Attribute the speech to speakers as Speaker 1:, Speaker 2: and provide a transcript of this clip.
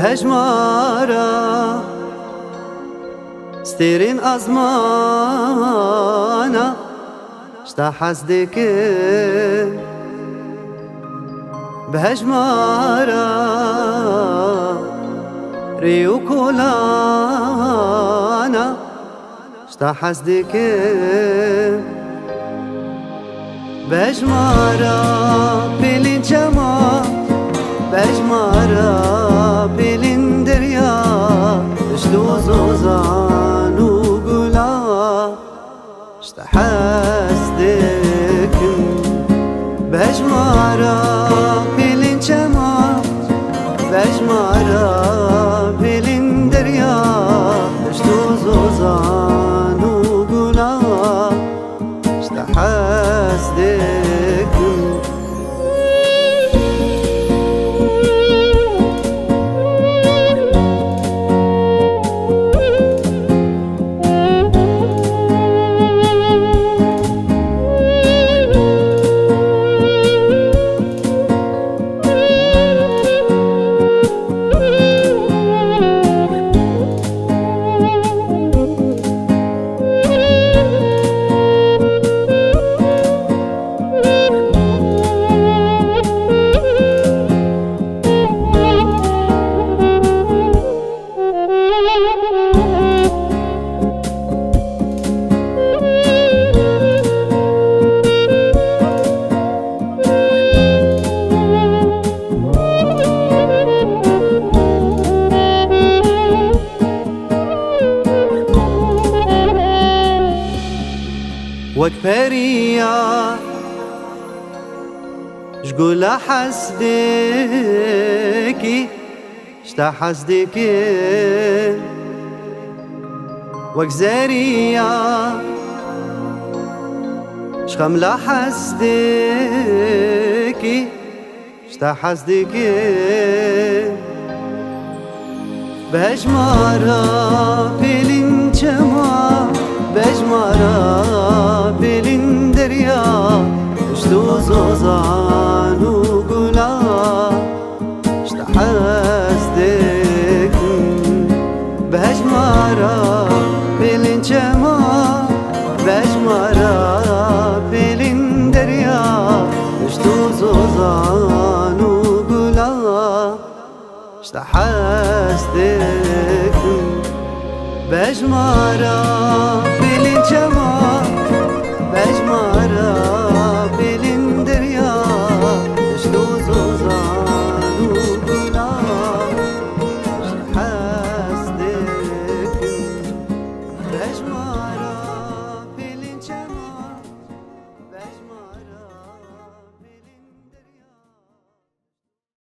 Speaker 1: بهجمارة ستيرين أزمانة شتا حسدك بهجمارة ريو كولانا شتا حسدك بهجمارة بلين جما بهجمارة بلين دريا شتو زوزان وقلا شتا حسدك بهجمارة بلين جما بهجمارة بلين دريا شتو زوزان وقلا شتا حسدك وكبريا شقول حسدكي شتا حسدكي وكزاريا شخم لا حسدكي شتا حسدكي بهجمارة بلين جما بهجمارة بلين دريا شتو زوزان وقلا شتا حسدك بهجمارة بلين جما بهجمارة بلين دريا شتو زوزان وقلا شتا حسدك بهجمارة